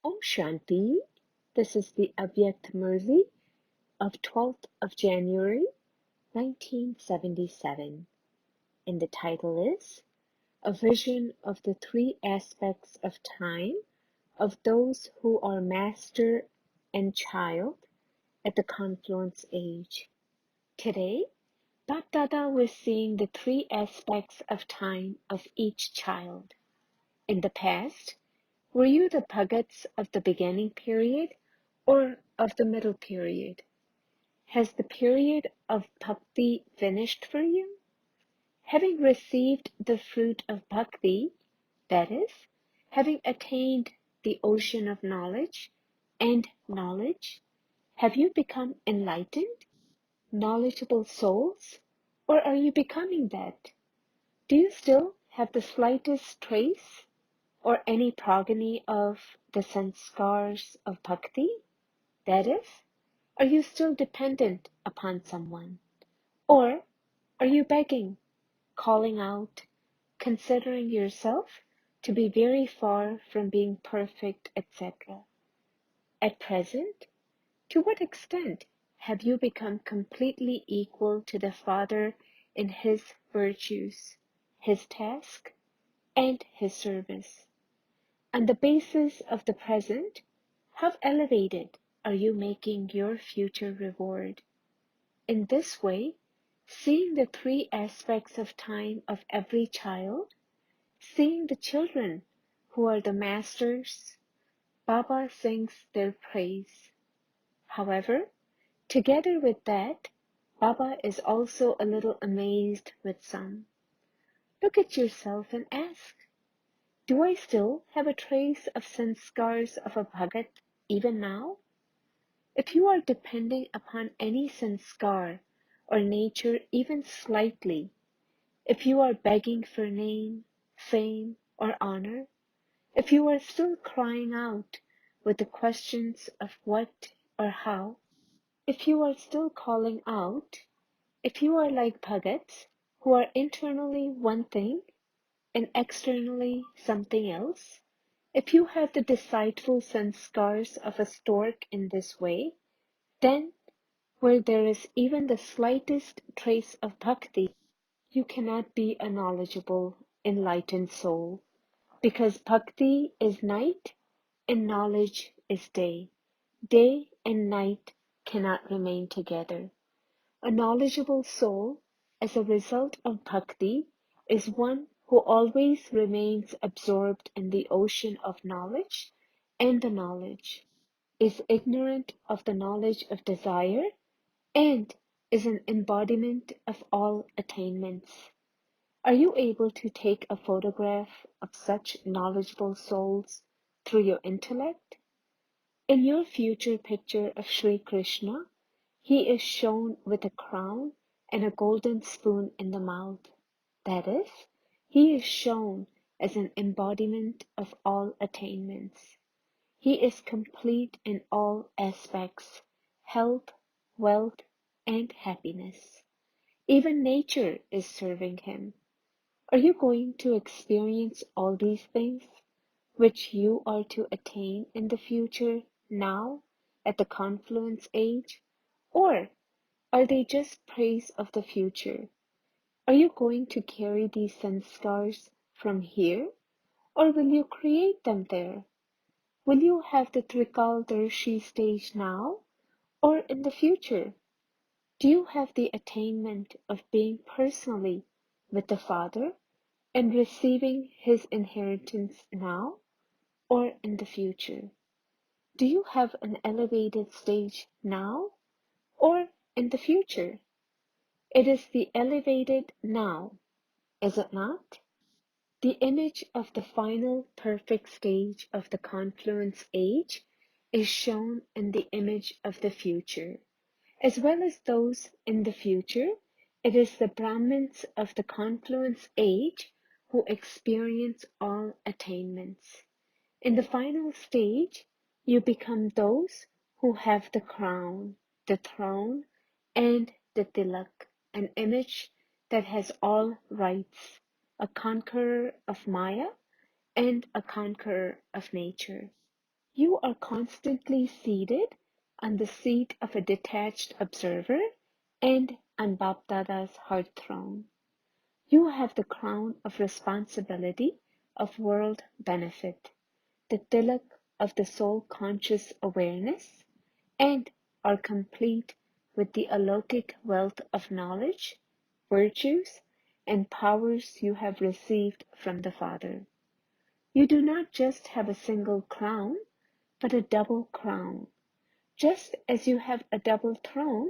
Om Shanti. This is the Avyakt Murli of 12th of January 1977, and the title is A Vision of the Three Aspects of Time of Those Who Are Master and Child at the Confluence Age. Today, Bhakti was seeing the three aspects of time of each child. In the past, were you the Bhagats of the beginning period or of the middle period? Has the period of Bhakti finished for you? Having received the fruit of Bhakti, that is, having attained the ocean of knowledge and knowledge, have you become enlightened, knowledgeable souls, or are you becoming that? Do you still have the slightest trace or any progeny of the sanskars of Bhakti? That is, are you still dependent upon someone? Or are you begging, calling out, considering yourself to be very far from being perfect, etc.? At present, to what extent have you become completely equal to the Father in His virtues, His task, and His service? On the basis of the present, how elevated are you making your future reward? In this way, seeing the three aspects of time of every child, seeing the children who are the masters, Baba sings their praise. However, together with that, Baba is also a little amazed with some. Look at yourself and ask, do I still have a trace of sanskars of a Bhagat even now? If you are depending upon any sanskar or nature even slightly, if you are begging for name, fame, or honor, if you are still crying out with the questions of what or how, if you are still calling out, if you are like Bhagats who are internally one thing and externally something else, if you have the deceitful sanskars of a stork in this way, then where there is even the slightest trace of bhakti, you cannot be a knowledgeable, enlightened soul, because bhakti is night and knowledge is day. Day and night cannot remain together. A knowledgeable soul, as a result of bhakti, is one who always remains absorbed in the ocean of knowledge and the knowledge, is ignorant of the knowledge of desire, and is an embodiment of all attainments. Are you able to take a photograph of such knowledgeable souls through your intellect? In your future picture of Sri Krishna, he is shown with a crown and a golden spoon in the mouth. That is, he is shown as an embodiment of all attainments. He is complete in all aspects, health, wealth, and happiness. Even nature is serving him. Are you going to experience all these things, which you are to attain in the future, now, at the confluence age? Or are they just praise of the future? Are you going to carry these sanskars from here, or will you create them there? Will you have the Trikaldarshi stage now, or in the future? Do you have the attainment of being personally with the Father and receiving His inheritance now, or in the future? Do you have an elevated stage now, or in the future? It is the elevated now, is it not? The image of the final perfect stage of the confluence age is shown in the image of the future. As well as those in the future, it is the Brahmins of the confluence age who experience all attainments. In the final stage, you become those who have the crown, the throne, and the tilak, an image that has all rights, a conqueror of Maya and a conqueror of nature. You are constantly seated on the seat of a detached observer and on Bapdada's heart throne. You have the crown of responsibility of world benefit, the tilak of the soul conscious awareness, and are complete with the alokik wealth of knowledge, virtues, and powers you have received from the Father. You do not just have a single crown, but a double crown. Just as you have a double throne,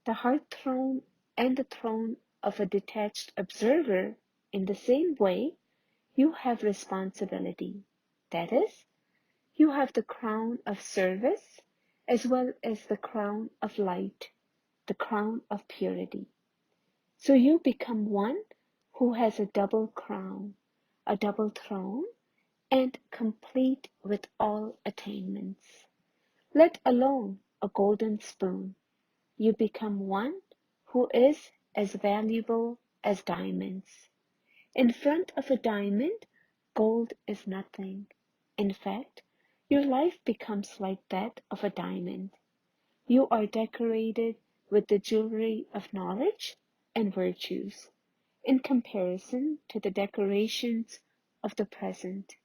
the heart throne and the throne of a detached observer, in the same way, you have responsibility. That is, you have the crown of service as well as the crown of light, the crown of purity. So you become one who has a double crown, a double throne, and complete with all attainments. Let alone a golden spoon. You become one who is as valuable as diamonds. In front of a diamond, gold is nothing. In fact, your life becomes like that of a diamond. You are decorated with the jewelry of knowledge and virtues in comparison to the decorations of the present.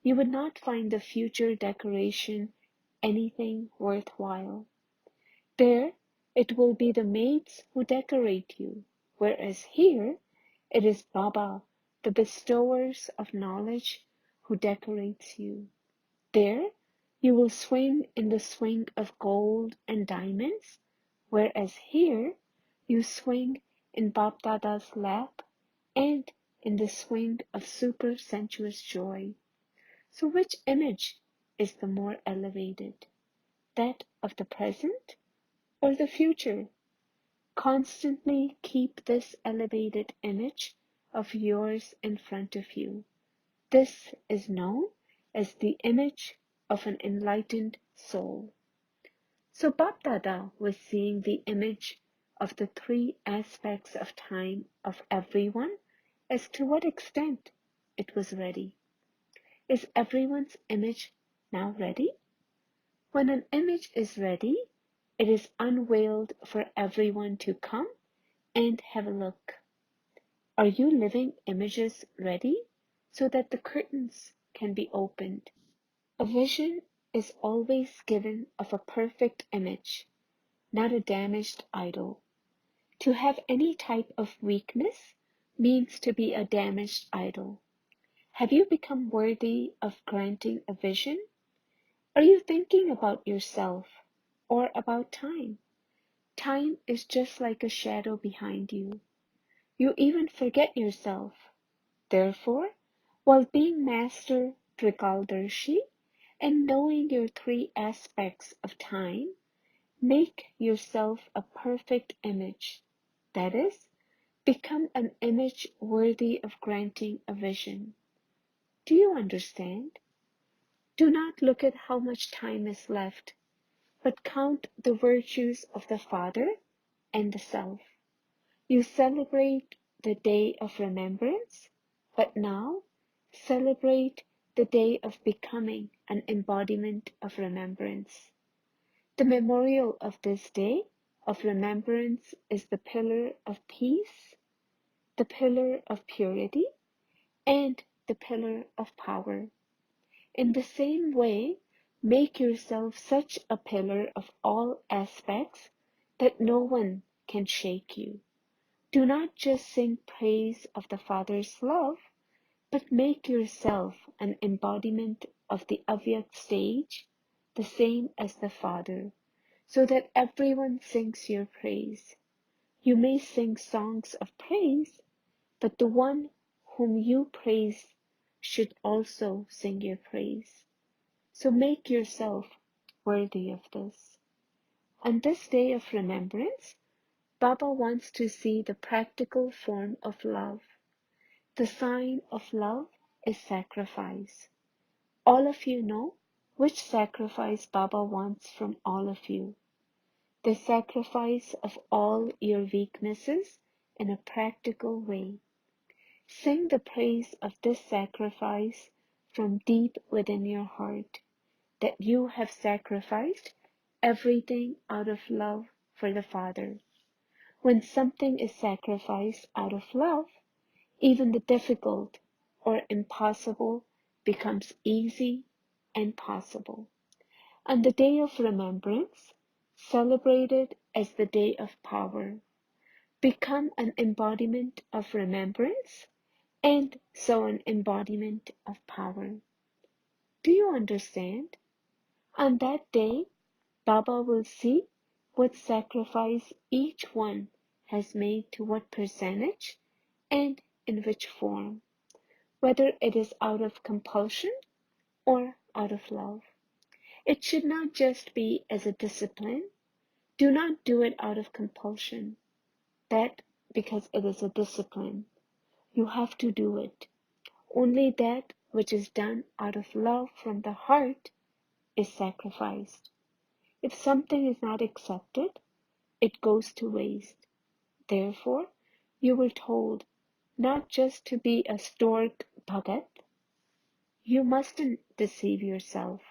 You would not find the future decoration anything worthwhile. There, it will be the maids who decorate you, whereas here, it is Baba, the bestowers of knowledge, who decorates you. There, you will swing in the swing of gold and diamonds, whereas here, you swing in Bapdada's lap and in the swing of super sensuous joy. So which image is the more elevated? That of the present or the future? Constantly keep this elevated image of yours in front of you. This is known as the image of an enlightened soul. So Bapdada was seeing the image of the three aspects of time of everyone as to what extent it was ready. Is everyone's image now ready? When an image is ready, it is unveiled for everyone to come and have a look. Are you living images ready so that the curtains can be opened? A vision is always given of a perfect image, not a damaged idol. To have any type of weakness means to be a damaged idol. Have you become worthy of granting a vision? Are you thinking about yourself or about time? Time is just like a shadow behind you. You even forget yourself. Therefore, while being Master Trikaldarshi and knowing your three aspects of time, make yourself a perfect image. That is, become an image worthy of granting a vision. Do you understand? Do not look at how much time is left, but count the virtues of the Father and the Self. You celebrate the day of remembrance, but now celebrate the day of becoming an embodiment of remembrance. The memorial of this day of remembrance is the pillar of peace, the pillar of purity, and the pillar of power. In the same way, make yourself such a pillar of all aspects that no one can shake you. Do not just sing praise of the Father's love, but make yourself an embodiment of the Avyakt stage, the same as the Father, so that everyone sings your praise. You may sing songs of praise, but the one whom you praise should also sing your praise. So make yourself worthy of this. On this day of remembrance, Baba wants to see the practical form of love. The sign of love is sacrifice. All of you know which sacrifice Baba wants from all of you. The sacrifice of all your weaknesses in a practical way. Sing the praise of this sacrifice from deep within your heart. that you have sacrificed everything out of love for the Father. When something is sacrificed out of love, even the difficult or impossible becomes easy and possible. On the day of remembrance, celebrated as the day of power, become an embodiment of remembrance and so an embodiment of power. Do you understand? On that day, Baba will see what sacrifice each one has made to what percentage and in which form, whether it is out of compulsion or out of love. It should not just be as a discipline. Do not do it out of compulsion. That because it is a discipline. You have to do it. Only that which is done out of love from the heart is sacrificed. If something is not accepted, it goes to waste. Therefore, you were told not just to be a stoic bhagat. You mustn't deceive yourself.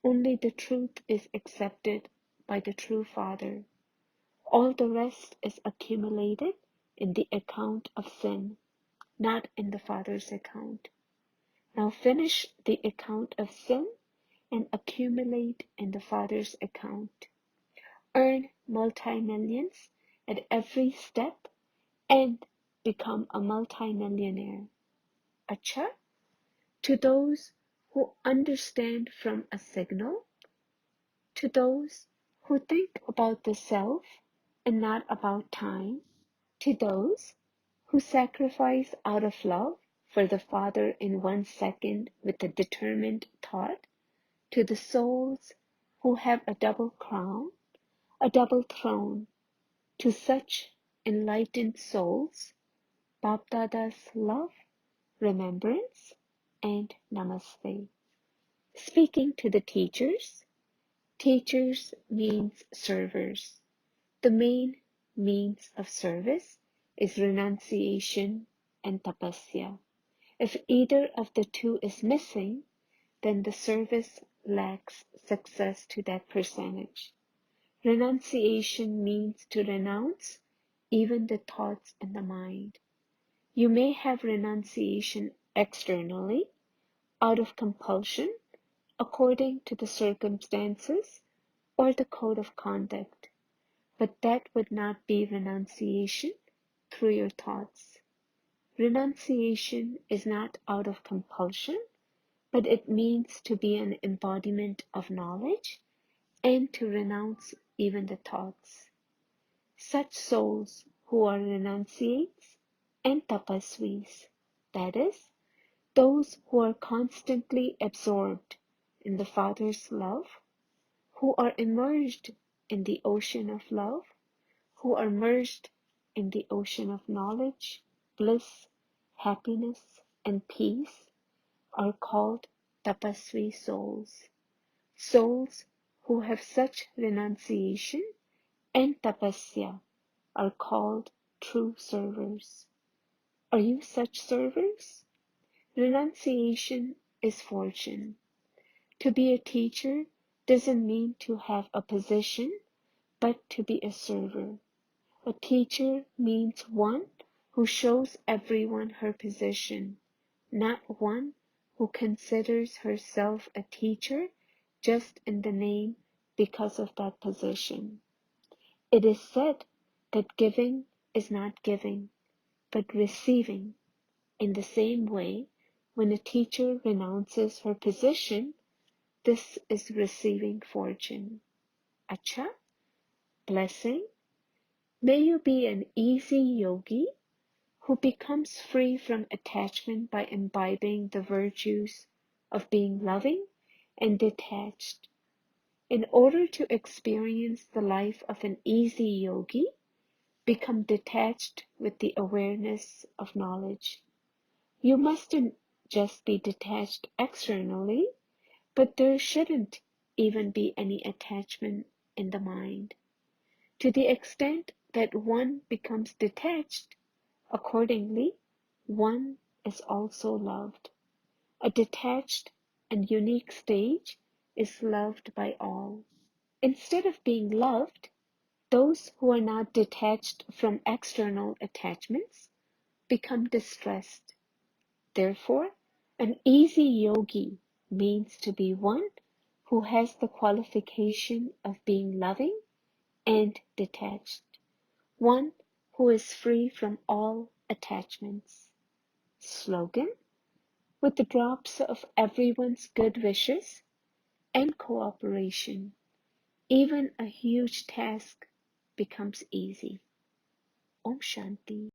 Only the truth is accepted by the true Father. All the rest is accumulated in the account of sin, not in the Father's account. Now finish the account of sin and accumulate in the Father's account. Earn multi-millions at every step and become a multi-millionaire. Acha, to those who understand from a signal, to those who think about the self and not about time, to those who sacrifice out of love for the Father in 1 second with a determined thought, to the souls who have a double crown, a double throne, to such enlightened souls, Bapdada's love, remembrance, and namaste. Speaking to the teachers, teachers means servers. The main means of service is renunciation and tapasya. If either of the two is missing, then the service lacks success to that percentage. Renunciation means to renounce even the thoughts in the mind. You may have renunciation externally, out of compulsion, according to the circumstances or the code of conduct, but that would not be renunciation through your thoughts. Renunciation is not out of compulsion, but it means to be an embodiment of knowledge and to renounce even the thoughts. Such souls who are renunciates and tapasvis, that is, those who are constantly absorbed in the Father's love, who are immersed in the ocean of love, who are merged in the ocean of knowledge, bliss, happiness, and peace, are called tapasvi souls. Souls who have such renunciation and tapasya are called true servers. Are you such servers? Renunciation is fortune. To be a teacher doesn't mean to have a position, but to be a server. A teacher means one who shows everyone her position, not one who considers herself a teacher just in the name because of that position. It is said that giving is not giving, but receiving. In the same way, when a teacher renounces her position, this is receiving fortune. Acha, blessing. May you be an easy yogi who becomes free from attachment by imbibing the virtues of being loving and detached. In order to experience the life of an easy yogi, become detached with the awareness of knowledge. You mustn't just be detached externally, but there shouldn't even be any attachment in the mind. To the extent that one becomes detached, accordingly, one is also loved. A detached and unique stage is loved by all. Instead of being loved, those who are not detached from external attachments become distressed. Therefore, an easy yogi means to be one who has the qualification of being loving and detached, one who is free from all attachments. Slogan: with the drops of everyone's good wishes and cooperation, even a huge task becomes easy. Om Shanti.